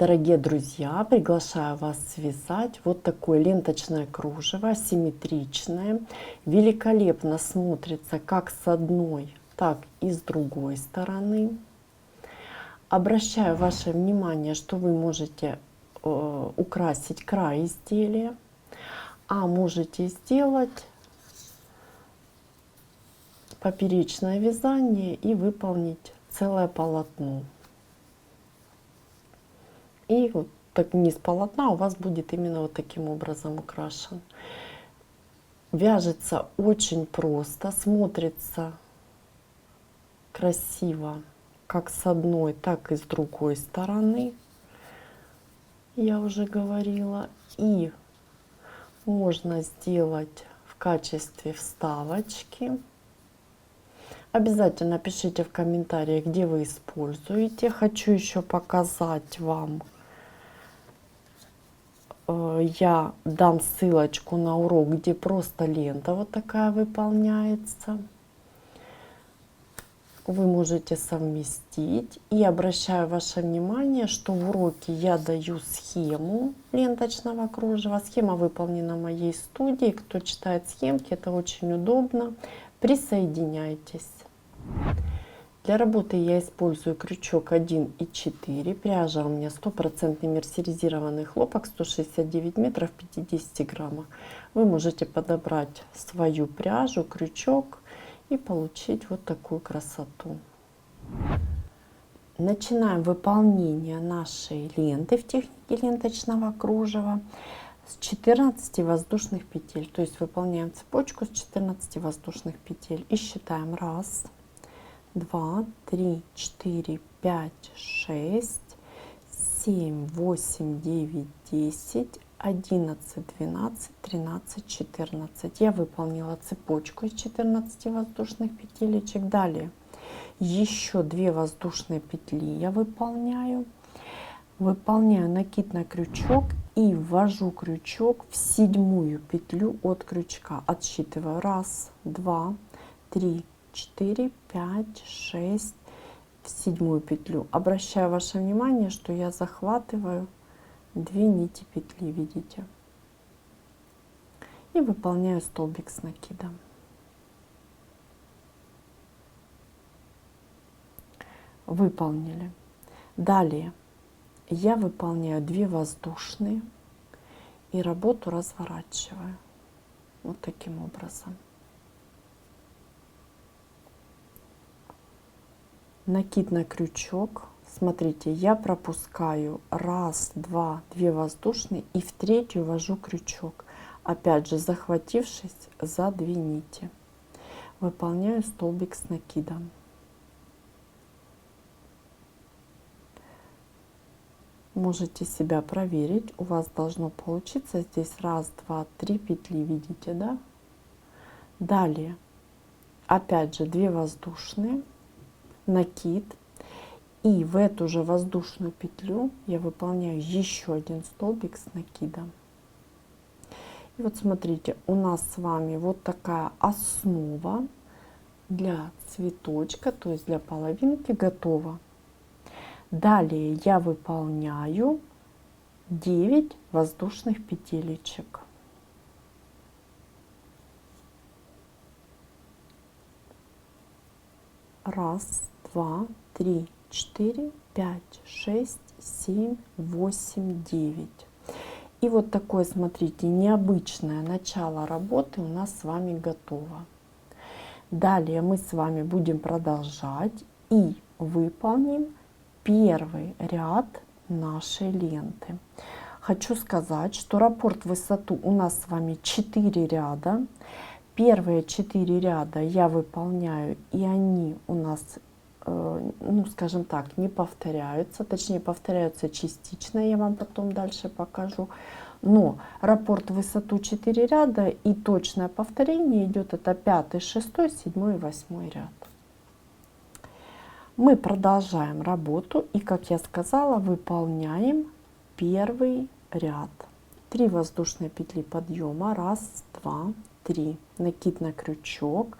Дорогие друзья, приглашаю вас связать вот такое ленточное кружево, симметричное. Великолепно смотрится как с одной, так и с другой стороны. Обращаю ваше внимание, что вы можете украсить край изделия, а можете сделать поперечное вязание и выполнить целое полотно. И вот так низ полотна у вас будет именно вот таким образом украшен. Вяжется очень просто, смотрится красиво как с одной, так и с другой стороны. Я уже говорила. И можно сделать в качестве вставочки. Обязательно пишите в комментариях, где вы используете. Хочу еще показать вам. Я дам ссылочку на урок, где просто лента вот такая выполняется. Вы можете совместить. И обращаю ваше внимание, что в уроке я даю схему ленточного кружева. Схема выполнена в моей студии. Кто читает схемки, это очень удобно. Присоединяйтесь. Для работы я использую крючок 1 и 4. Пряжа у меня 100% мерсеризированный хлопок, 169 метров, 50 граммах. Вы можете подобрать свою пряжу, крючок и получить вот такую красоту. Начинаем выполнение нашей ленты в технике ленточного кружева с 14 воздушных петель. То есть выполняем цепочку с 14 воздушных петель и считаем 1, 2, 3, 4, 5, 6, 7, 8, 9, 10, 11, 12, 13, 14. Я выполнила цепочку из 14 воздушных петелечек. Далее еще 2 воздушные петли я выполняю. Выполняю накид на крючок и ввожу крючок в 7-ю петлю от крючка. Отсчитываю 1, 2, 3, 4, 5, 6, в 7-ю петлю. Обращаю ваше внимание, что я захватываю 2 нити петли, видите? И выполняю столбик с накидом. Выполнили. Далее я выполняю 2 воздушные и работу разворачиваю вот таким образом. Накид на крючок. Смотрите, я пропускаю 1, 2, 2 воздушные и в 3-ю ввожу крючок, опять же захватившись за 2 нити. Выполняю столбик с накидом. Можете себя проверить, у вас должно получиться здесь 1, 2, 3 петли, видите, да? Далее опять же 2 воздушные, накид, и в эту же воздушную петлю я выполняю еще 1 столбик с накидом. И вот смотрите, у нас с вами вот такая основа для цветочка, то есть для половинки готова. Далее я выполняю 9 воздушных петелечек. Раз, 2, 3, 4, 5, 6, 7, 8, 9. И вот такое, смотрите, необычное начало работы у нас с вами готово. Далее мы с вами будем продолжать и выполним первый ряд нашей ленты. Хочу сказать, что раппорт в высоту у нас с вами 4 ряда. Первые 4 ряда я выполняю, и они у нас, ну скажем так, не повторяются, точнее повторяются частично, я вам потом дальше покажу. Но раппорт в высоту 4 ряда и точное повторение идет это 5, 6, 7 и 8 ряд. Мы продолжаем работу и, как я сказала, выполняем первый ряд. 3 воздушные петли подъема, 1, 2, 3, накид на крючок.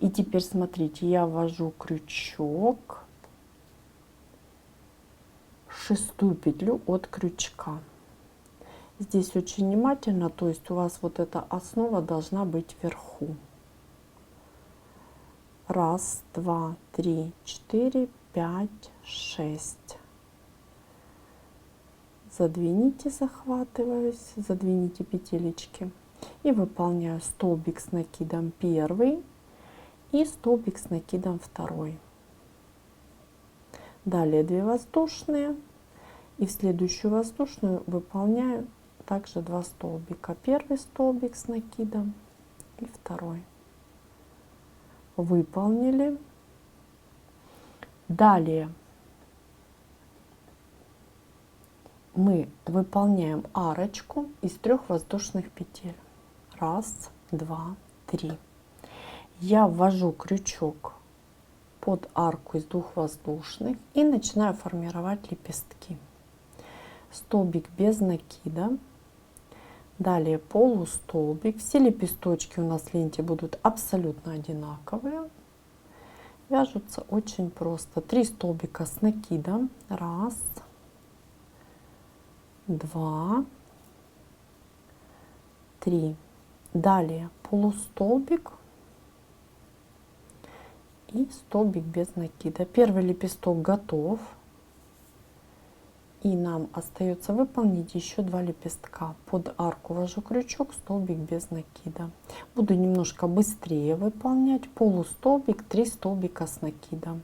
И теперь смотрите, я ввожу крючок 6 петлю от крючка. Здесь очень внимательно, то есть у вас вот эта основа должна быть вверху. 1, 2, 3, 4, 5, 6. Задвините, захватываюсь, задвините петелечки и выполняю столбик с накидом 1 и столбик с накидом 2. Далее 2 воздушные, и в следующую воздушную выполняю также 2 столбика. 1 столбик с накидом и 2. Выполнили. Далее мы выполняем арочку из 3 воздушных петель. 1, 2, 3. Я ввожу крючок под арку из 2 воздушных и начинаю формировать лепестки. Столбик без накида. Далее полустолбик. Все лепесточки у нас в ленте будут абсолютно одинаковые. Вяжутся очень просто. 3 столбика с накидом. 1, 2, 3. Далее полустолбик и столбик без накида. Первый лепесток готов. И нам остается выполнить еще 2 лепестка. Под арку ввожу крючок, столбик без накида. Буду немножко быстрее выполнять. Полустолбик, 3 столбика с накидом.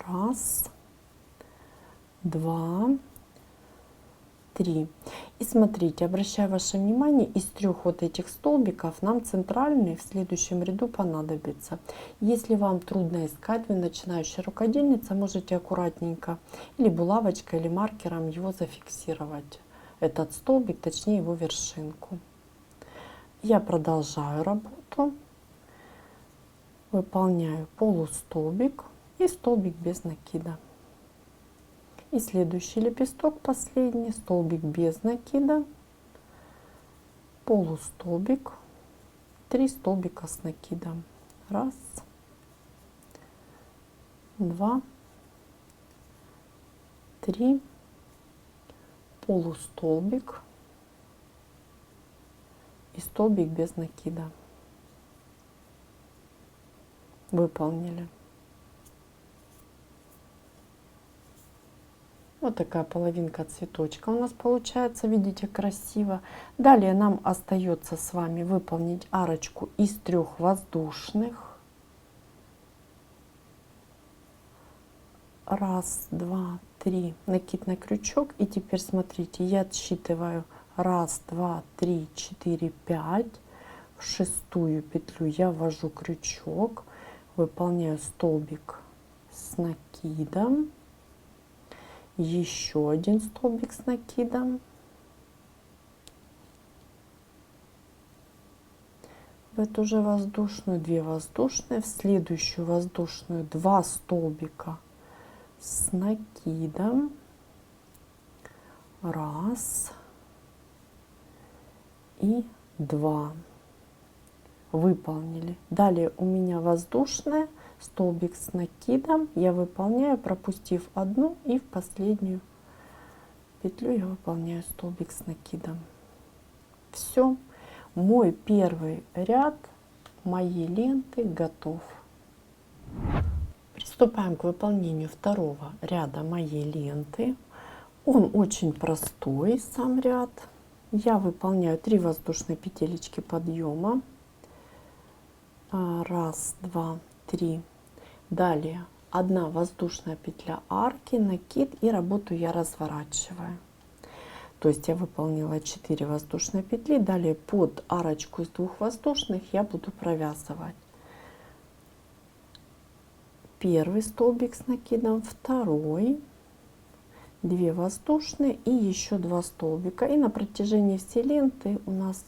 1, 2, 3. И смотрите, обращаю ваше внимание, из 3 вот этих столбиков нам центральный в следующем ряду понадобится. Если вам трудно искать, вы начинающая рукодельница, можете аккуратненько или булавочкой, или маркером его зафиксировать. Этот столбик, точнее его вершинку. Я продолжаю работу. Выполняю полустолбик и столбик без накида. И следующий лепесток, последний, столбик без накида, полустолбик, 3 столбика с накидом. 1, 2, 3, полустолбик и столбик без накида. Выполнили. Вот такая половинка цветочка у нас получается, видите, красиво. Далее нам остается с вами выполнить арочку из 3 воздушных. 1, 2, 3, накид на крючок. И теперь смотрите, я отсчитываю 1, 2, 3, 4, 5. В 6-ю петлю я ввожу крючок, выполняю столбик с накидом. Еще один столбик с накидом. В эту же воздушную 2 воздушные, в следующую воздушную 2 столбика с накидом. 1 и 2. Выполнили. Далее у меня воздушная, столбик с накидом я выполняю, пропустив одну, и в последнюю петлю я выполняю столбик с накидом. Все, мой первый ряд моей ленты готов. Приступаем к выполнению второго ряда моей ленты. Он очень простой, сам ряд. Я выполняю 3 воздушные петелечки подъема. 1, 2, 3. Далее 1 воздушная петля арки, накид, и работу я разворачиваю. То есть я выполнила 4 воздушные петли. Далее под арочку из 2 воздушных я буду провязывать 1 столбик с накидом, 2, 2 воздушные и еще 2 столбика. И на протяжении всей ленты у нас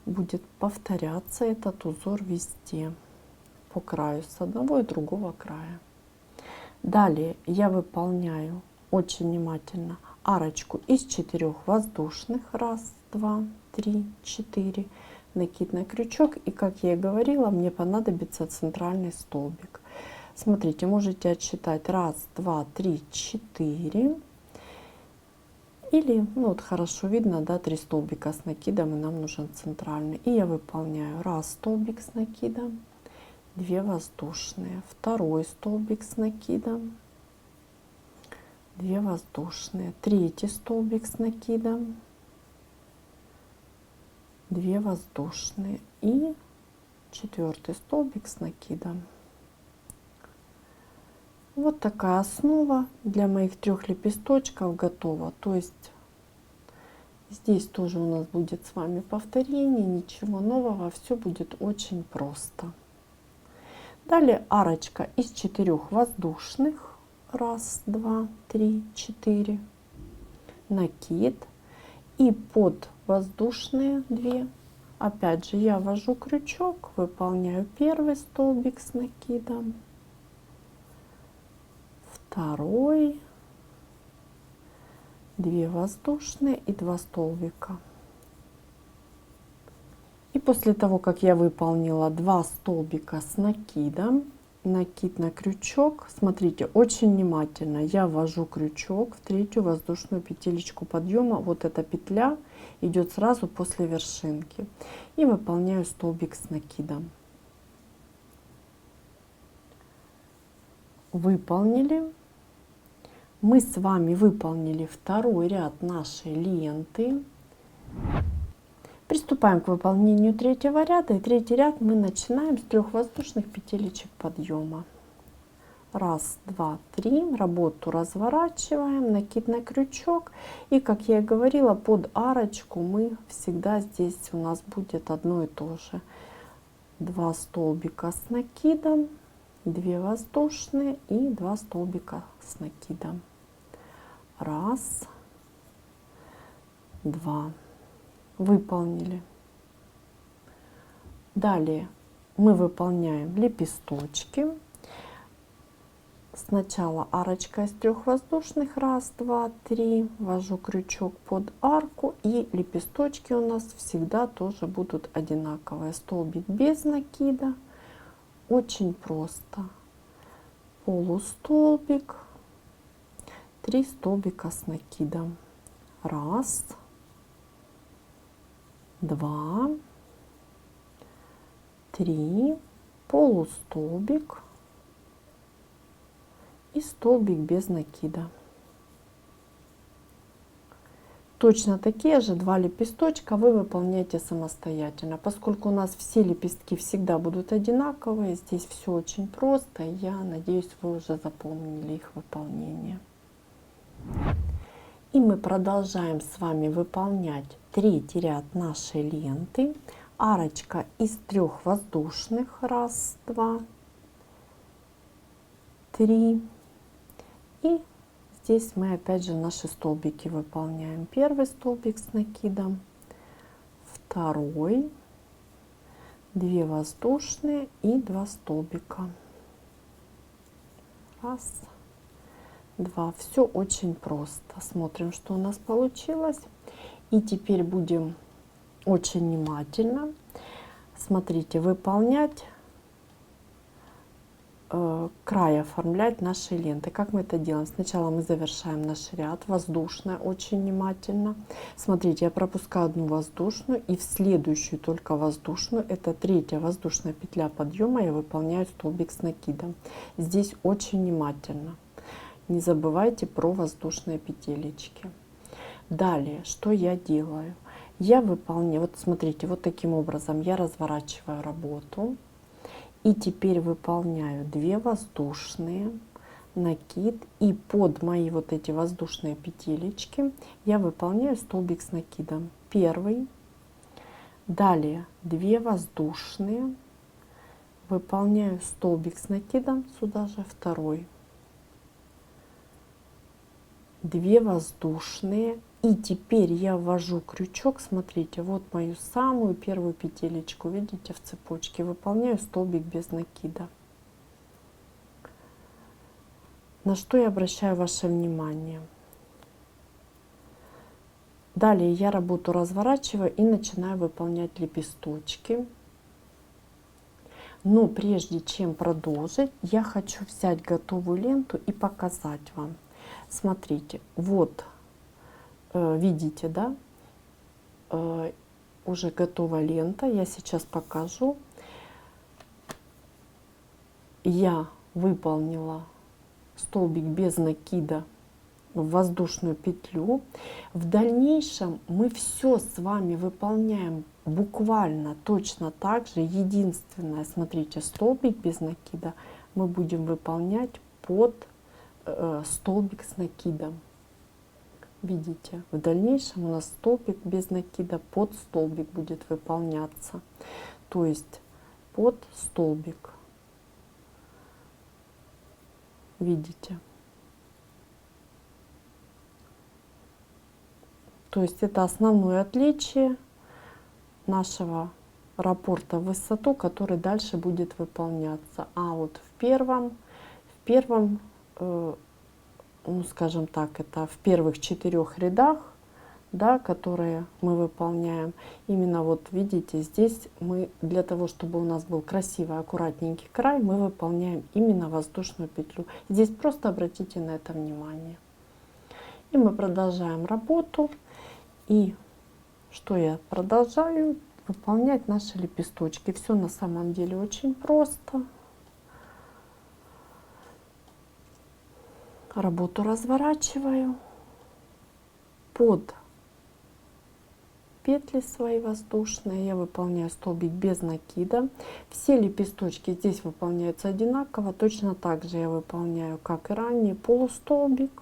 будет повторяться этот узор везде по краю, с одного и другого края. Далее я выполняю очень внимательно арочку из 4 воздушных. 1, 2, 3, 4. Накид на крючок. И, как я и говорила, мне понадобится центральный столбик. Смотрите, можете отсчитать 1, 2, 3, 4. Или, ну вот хорошо видно, да, 3 столбика с накидом, и нам нужен центральный. И я выполняю 1 столбик с накидом, 2 воздушные, 2 столбик с накидом, 2 воздушные, 3 столбик с накидом, 2 воздушные и 4 столбик с накидом. Вот такая основа для моих 3 лепесточков готова. То есть здесь тоже у нас будет с вами повторение, ничего нового, все будет очень просто. Далее арочка из 4 воздушных. 1, 2, 3, 4. Накид. И под воздушные 2. Опять же я ввожу крючок, выполняю 1 столбик с накидом, 2, 2 воздушные и 2 столбика. И после того, как я выполнила 2 столбика с накидом, накид на крючок, смотрите, очень внимательно я ввожу крючок в 3-ю воздушную петелечку подъема. Вот эта петля идет сразу после вершинки. И выполняю столбик с накидом. Выполнили. Мы с вами выполнили 2-й ряд нашей ленты. Приступаем к выполнению 3-го ряда. И 3-й ряд мы начинаем с 3 воздушных петелечек подъема. 1, 2, 3. Работу разворачиваем, накид на крючок. И, как я и говорила, под арочку мы всегда здесь у нас будет одно и то же. 2 столбика с накидом, 2 воздушные и 2 столбика с накидом. 1, 2. Выполнили. Далее мы выполняем лепесточки. Сначала арочка из 3 воздушных. 1, 2, 3. Ввожу крючок под арку. И лепесточки у нас всегда тоже будут одинаковые. Столбик без накида. Очень просто. Полустолбик. 3 столбика с накидом. 1, 2, 3, полустолбик и столбик без накида. Точно такие же 2 лепесточка вы выполняете самостоятельно. Поскольку у нас все лепестки всегда будут одинаковые, здесь все очень просто. Я надеюсь, вы уже запомнили их выполнение. И мы продолжаем с вами выполнять 3-й ряд нашей ленты. Арочка из 3 воздушных. 1, 2, 3. И здесь мы опять же наши столбики выполняем. 1 столбик с накидом, 2, 2 воздушные и 2 столбика. 1, 2. Все очень просто. Смотрим, что у нас получилось. И теперь будем очень внимательно, смотрите, выполнять край, оформлять наши ленты. Как мы это делаем? Сначала мы завершаем наш ряд, воздушная, очень внимательно. Смотрите, я пропускаю 1 воздушную и в следующую только воздушную, это 3-я воздушная петля подъема, я выполняю столбик с накидом. Здесь очень внимательно. Не забывайте про воздушные петелечки. Далее, что я делаю? Я выполняю, вот смотрите, вот таким образом я разворачиваю работу. И теперь выполняю 2 воздушные, накид. И под мои вот эти воздушные петелечки я выполняю столбик с накидом. 1. Далее 2 воздушные. Выполняю столбик с накидом, сюда же 2. 2 воздушные. И теперь я ввожу крючок, смотрите, вот мою самую первую петелечку, видите, в цепочке, выполняю столбик без накида. На что я обращаю ваше внимание? Далее я работу разворачиваю и начинаю выполнять лепесточки. Но прежде чем продолжить, я хочу взять готовую ленту и показать вам. Смотрите, вот видите, да, уже готова лента. Я сейчас покажу. Я выполнила столбик без накида в воздушную петлю. В дальнейшем мы все с вами выполняем буквально точно так же. Единственное, смотрите, столбик без накида мы будем выполнять под столбик с накидом. Видите, в дальнейшем у нас столбик без накида под столбик будет выполняться, то есть под столбик. Видите? То есть это основное отличие нашего раппорта в высоту, который дальше будет выполняться. А вот в первом ну скажем так, это в первых 4 рядах, да, которые мы выполняем. Именно вот видите, здесь мы для того, чтобы у нас был красивый, аккуратненький край, мы выполняем именно воздушную петлю. Здесь просто обратите на это внимание. И мы продолжаем работу. И что я продолжаю? Выполнять наши лепесточки. Все на самом деле очень просто. Работу разворачиваю под петли свои воздушные. Я выполняю столбик без накида. Все лепесточки здесь выполняются одинаково. Точно так же я выполняю, как и ранее, полустолбик.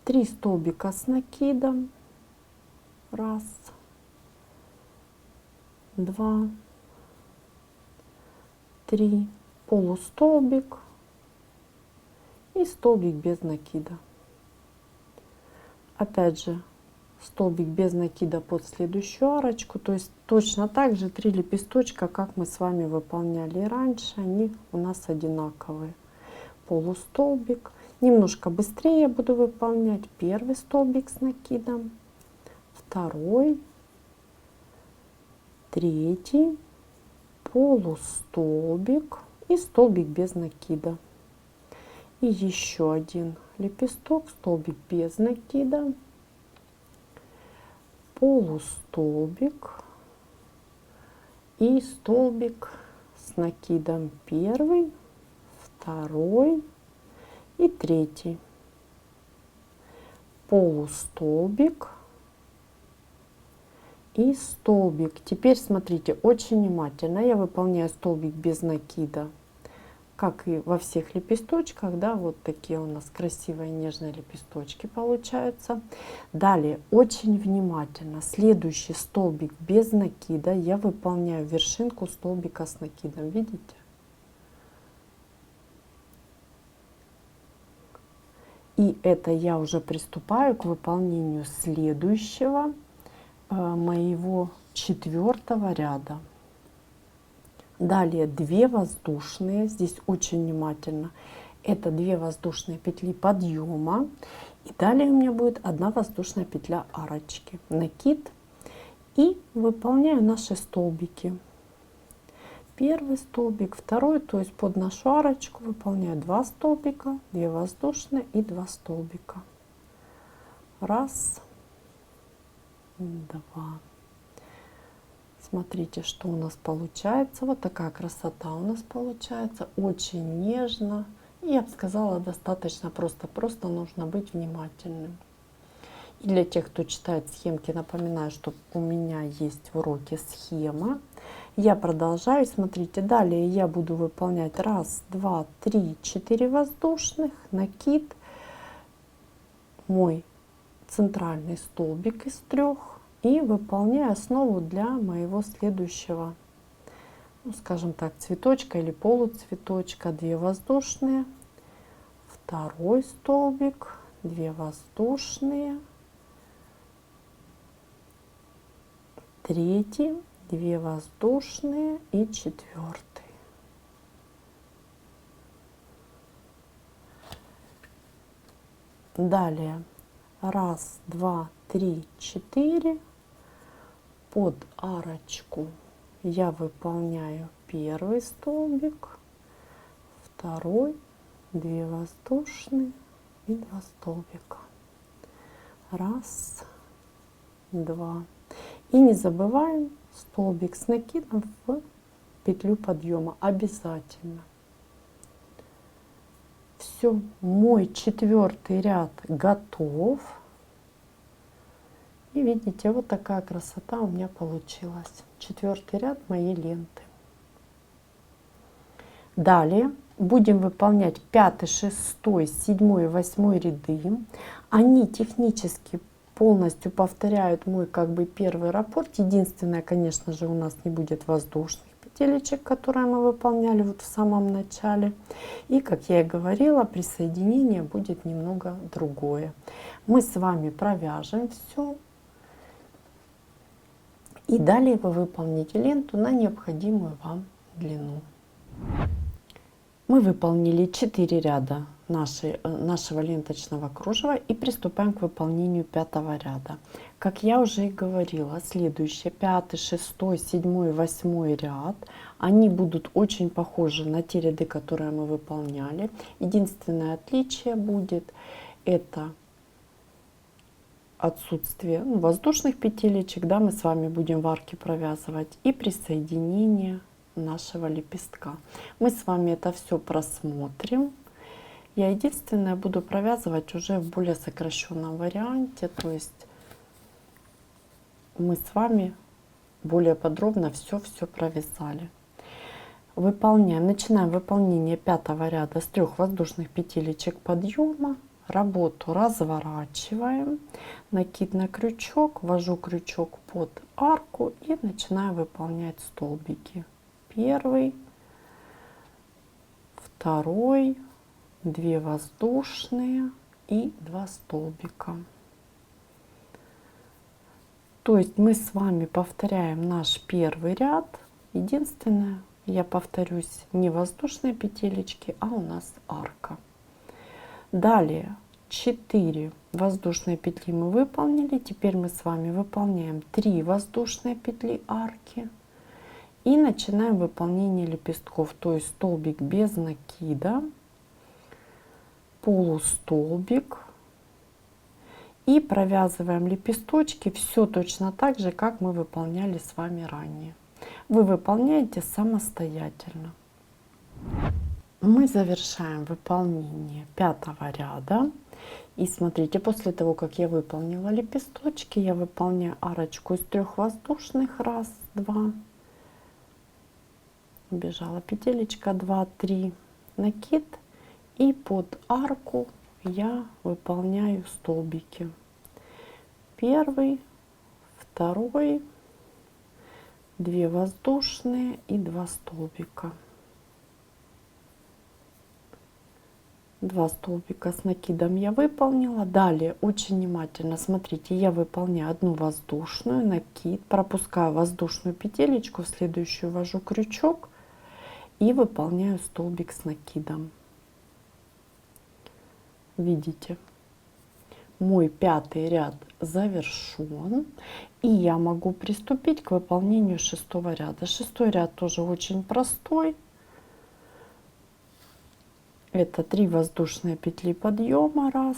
3 столбика с накидом. 1, 2, 3. Полустолбик. И столбик без накида. Опять же, столбик без накида под следующую арочку. То есть точно так же 3 лепесточка, как мы с вами выполняли раньше, они у нас одинаковые. Полустолбик. Немножко быстрее буду выполнять. Первый столбик с накидом, второй, третий, полустолбик и столбик без накида. И еще один лепесток, столбик без накида, полустолбик и столбик с накидом. Первый, второй и третий. Полустолбик и столбик. Теперь смотрите очень внимательно. Я выполняю столбик без накида, как и во всех лепесточках, да, вот такие у нас красивые нежные лепесточки получаются. Далее очень внимательно следующий столбик без накида я выполняю вершинку столбика с накидом, видите? И это я уже приступаю к выполнению следующего моего 4-го ряда. Далее 2 воздушные, здесь очень внимательно, это 2 воздушные петли подъема, и далее у меня будет 1 воздушная петля арочки, накид, и выполняю наши столбики. Первый столбик, второй, то есть под нашу арочку выполняю 2 столбика, 2 воздушные и 2 столбика. 1, 2. Смотрите, что у нас получается. Вот такая красота у нас получается. Очень нежно. И я бы сказала, достаточно просто. Просто нужно быть внимательным. И для тех, кто читает схемки, напоминаю, что у меня есть в уроке схема. Я продолжаю. Смотрите, далее я буду выполнять 1, 2, 3, 4 воздушных, накид, мой центральный столбик из 3. И выполняю основу для моего следующего, ну, скажем так, цветочка или полуцветочка. 2 воздушные, второй столбик, 2 воздушные, третий, 2 воздушные и 4. Далее 1, 2, 3, 4. Под арочку я выполняю первый столбик, второй, 2 воздушные и 2 столбика. Раз, два. И не забываем столбик с накидом в петлю подъема обязательно. Все, мой 4-й ряд готов. И видите, вот такая красота у меня получилась. 4-й ряд моей ленты. Далее будем выполнять 5, 6, 7, 8 ряды. Они технически полностью повторяют мой как бы первый раппорт. Единственное, конечно же, у нас не будет воздушных петелечек, которые мы выполняли вот в самом начале. И, как я и говорила, присоединение будет немного другое. Мы с вами провяжем все. И далее вы выполните ленту на необходимую вам длину. Мы выполнили 4 ряда нашего ленточного кружева и приступаем к выполнению 5-го ряда. Как я уже и говорила, следующие 5, 6, 7, 8 ряд, они будут очень похожи на те ряды, которые мы выполняли. Единственное отличие будет это отсутствие воздушных петелечек, да, мы с вами будем в арке провязывать, и присоединение нашего лепестка. Мы с вами это все просмотрим. Я единственное буду провязывать уже в более сокращенном варианте, то есть мы с вами более подробно все провязали. Начинаем выполнение 5-го ряда с 3 воздушных петелечек подъема. Работу разворачиваем, накид на крючок, ввожу крючок под арку и начинаю выполнять столбики. 1, 2, 2 воздушные и 2 столбика. То есть мы с вами повторяем наш первый ряд. Единственное, я повторюсь, не воздушные петелечки, а у нас арка. Далее 4 воздушные петли мы выполнили. Теперь мы с вами выполняем 3 воздушные петли арки. И начинаем выполнение лепестков, то есть столбик без накида, полустолбик, и провязываем лепесточки все точно так же, как мы выполняли с вами ранее. Вы выполняете самостоятельно. Мы завершаем выполнение 5-го ряда. И смотрите, после того, как я выполнила лепесточки, я выполняю арочку из 3 воздушных. 1, 2. Убежала петелечка, 2, 3, накид, и под арку я выполняю столбики. 1, 2, 2 воздушные и 2 столбика. 2 столбика с накидом я выполнила. Далее очень внимательно смотрите, я выполняю 1 воздушную, накид, пропускаю воздушную петелечку, в следующую ввожу крючок и выполняю столбик с накидом. Видите, мой 5-й ряд завершен, и я могу приступить к выполнению 6-го ряда. 6-й ряд тоже очень простой. Это 3 воздушные петли подъема, 1,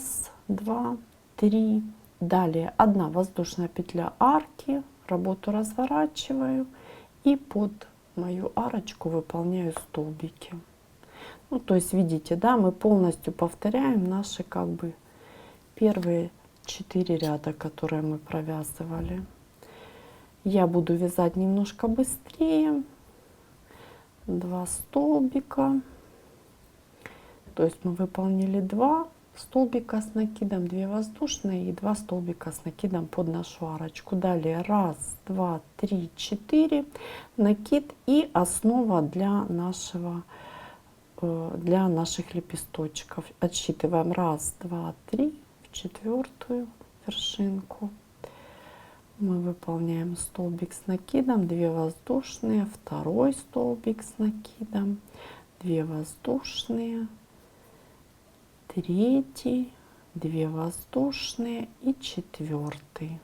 2, 3. Далее 1 воздушная петля арки, работу разворачиваю и под мою арочку выполняю столбики. Ну, то есть видите, да, мы полностью повторяем наши как бы первые 4 ряда, которые мы провязывали. Я буду вязать немножко быстрее. 2 столбика. То есть мы выполнили 2 столбика с накидом, 2 воздушные и 2 столбика с накидом под нашу арочку. Далее 1, 2, 3, 4 накид и основа для наших лепесточков. Отсчитываем 1, 2, 3 в 4-ю вершинку. Мы выполняем столбик с накидом, 2 воздушные, 2 столбик с накидом, 2 воздушные, 3, 2 воздушные и 4.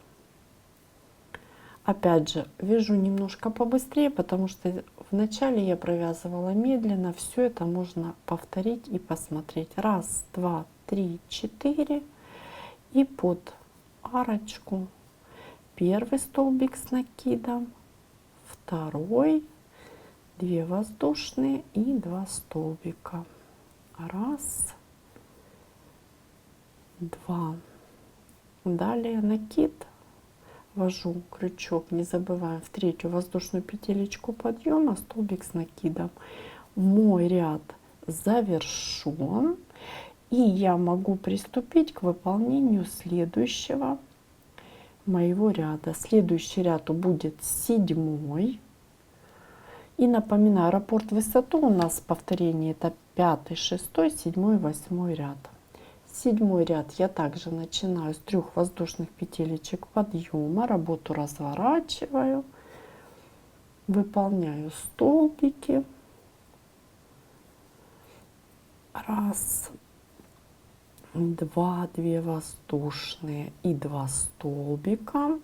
Опять же, вяжу немножко побыстрее, потому что вначале я провязывала медленно. Все это можно повторить и посмотреть. 1, 2, 3, 4 и под арочку. Первый столбик с накидом, второй, 2 воздушные и 2 столбика. Раз, два. Далее накид, ввожу крючок, не забываем, в третью воздушную петелечку подъема, столбик с накидом. Мой ряд завершен, и я могу приступить к выполнению следующего моего ряда. Следующий ряд будет 7. И напоминаю, раппорт высоту у нас в повторении это 5, 6, 7, 8 ряд. 7 ряд я также начинаю с 3 воздушных петелечек подъема, работу разворачиваю, выполняю столбики. Раз, два, 2 воздушные и 2 столбика.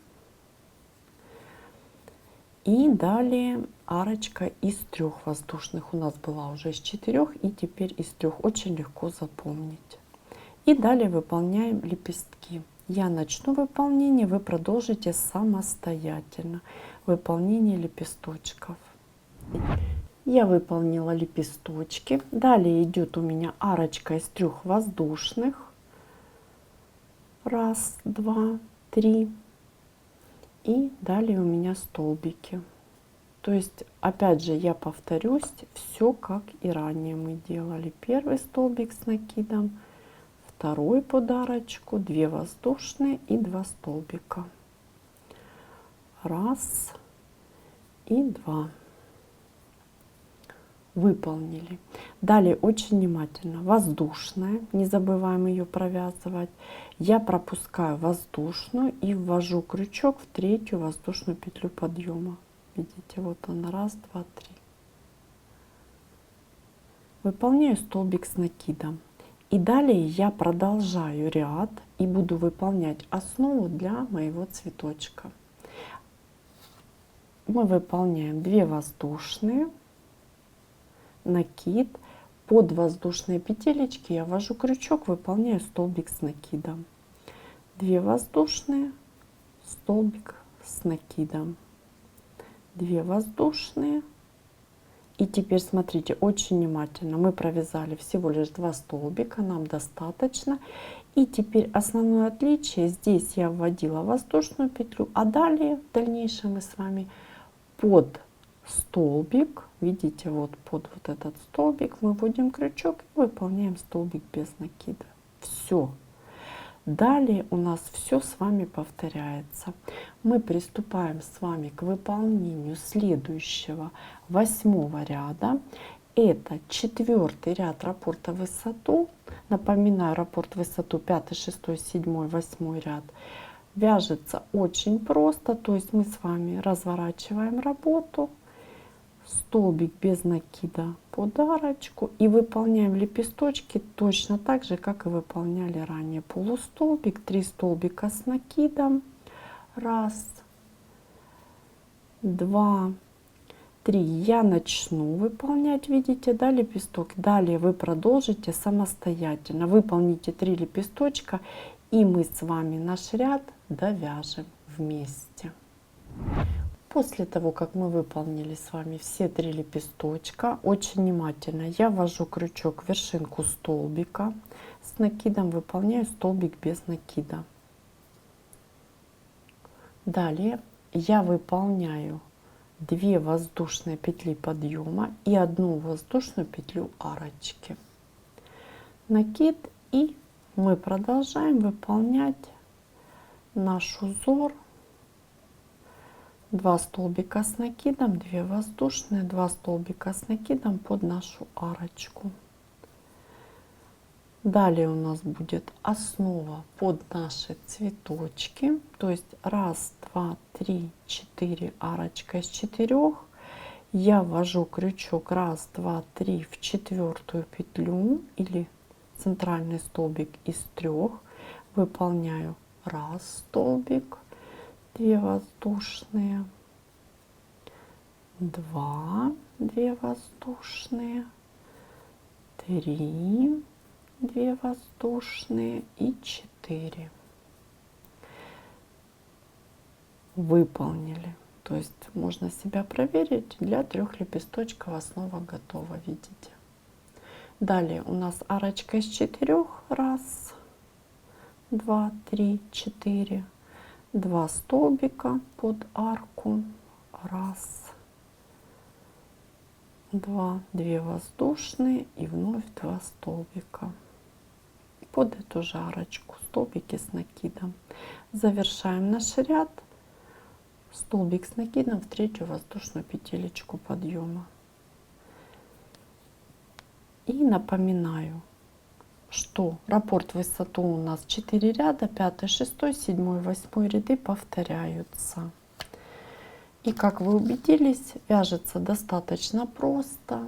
И далее арочка из 3 воздушных. У нас была уже из 4 и теперь из 3. Очень легко запомнить. И далее выполняем лепестки. Я начну выполнение, вы продолжите самостоятельно. Выполнение лепесточков. Я выполнила лепесточки. Далее идет у меня арочка из 3 воздушных. Раз, два, 3. И далее у меня столбики. То есть, опять же, я повторюсь, все как и ранее мы делали. Первый столбик с накидом, второй под арочку, 2 воздушные и 2 столбика. Раз и 2. Выполнили. Далее очень внимательно. Воздушная, не забываем ее провязывать. Я пропускаю воздушную и ввожу крючок в третью воздушную петлю подъема. Видите, вот она, раз, два, 3. Выполняю столбик с накидом. И далее я продолжаю ряд и буду выполнять основу для моего цветочка. Мы выполняем 2 воздушные, накид, под воздушные петелечки я ввожу крючок, выполняю столбик с накидом. 2 воздушные, столбик с накидом, 2 воздушные. И теперь смотрите очень внимательно, мы провязали всего лишь 2 столбика, нам достаточно. И теперь основное отличие, здесь я вводила воздушную петлю, а далее в дальнейшем мы с вами под столбик, видите, вот под вот этот столбик мы вводим крючок и выполняем столбик без накида. Все. Далее у нас все с вами повторяется. Мы приступаем с вами к выполнению следующего 8 ряда. Это 4 ряд раппорта высоту. Напоминаю, раппорт высоту 5, 6, 7, 8 ряд. Вяжется очень просто, то есть мы с вами разворачиваем работу, столбик без накида под арочку и выполняем лепесточки точно так же, как и выполняли ранее. Полустолбик, 3 столбика с накидом, раз, два, 3. Я начну выполнять, видите, да, лепесток. Далее вы продолжите самостоятельно, выполните 3 лепесточка, и мы с вами наш ряд довяжем вместе. После того, как мы выполнили с вами все 3 лепесточка, очень внимательно я ввожу крючок в вершинку столбика, с накидом выполняю столбик без накида. Далее я выполняю 2 воздушные петли подъема и 1 воздушную петлю арочки. Накид, и мы продолжаем выполнять наш узор. 2 столбика с накидом, 2 воздушные, 2 столбика с накидом под нашу арочку. Далее у нас будет основа под наши цветочки, то есть 1, 2, 3, 4 арочка из 4. Я ввожу крючок 1, 2, 3 в 4-ю петлю или центральный столбик из 3, выполняю 1 столбик, 2 воздушные, 2, 2 воздушные, 3, 2 воздушные и 4. выполнили. То есть можно себя проверить. Для 3 лепесточков основа готова, видите. Далее у нас арочка из 4. Раз, два, три, 4. 2 столбика под арку. Раз, два, 2 воздушные и вновь 2 столбика под эту же арочку, столбики с накидом. Завершаем наш ряд, столбик с накидом в 3-ю воздушную петелечку подъема. И напоминаю, что раппорт высоту у нас 4 ряда, 5, 6, 7, 8 ряды повторяются. И как вы убедились, вяжется достаточно просто.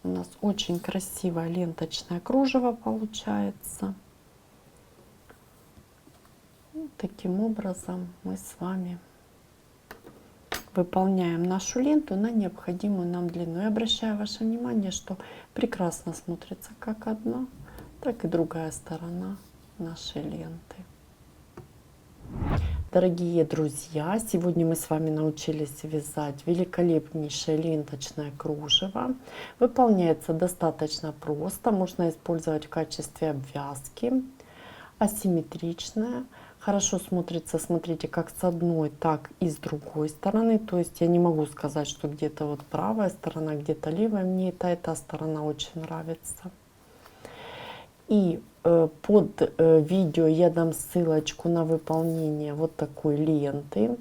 У нас очень красивое ленточное кружево получается. Вот таким образом мы с вами выполняем нашу ленту на необходимую нам длину. И обращаю ваше внимание, что прекрасно смотрится как одна, так и другая сторона нашей ленты. Дорогие друзья, сегодня мы с вами научились вязать великолепнейшее ленточное кружево. Выполняется достаточно просто, можно использовать в качестве обвязки. Асимметричное, хорошо смотрится, смотрите, как с одной, так и с другой стороны. То есть я не могу сказать, что где-то вот правая сторона, где-то левая. Мне эта сторона очень нравится. И под видео я дам ссылочку на выполнение вот такой ленты.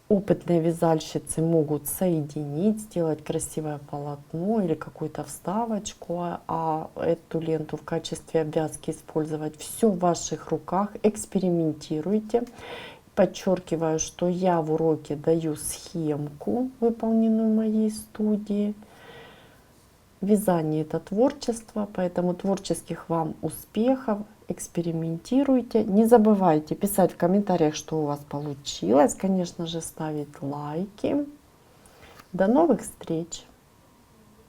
Опытные вязальщицы могут соединить, сделать красивое полотно или какую-то вставочку, а эту ленту в качестве обвязки использовать. Все в ваших руках, экспериментируйте. Подчеркиваю, что я в уроке даю схемку, выполненную в моей студии. Вязание — это творчество, поэтому творческих вам успехов, экспериментируйте. Не забывайте писать в комментариях, что у вас получилось, конечно же, ставить лайки. До новых встреч!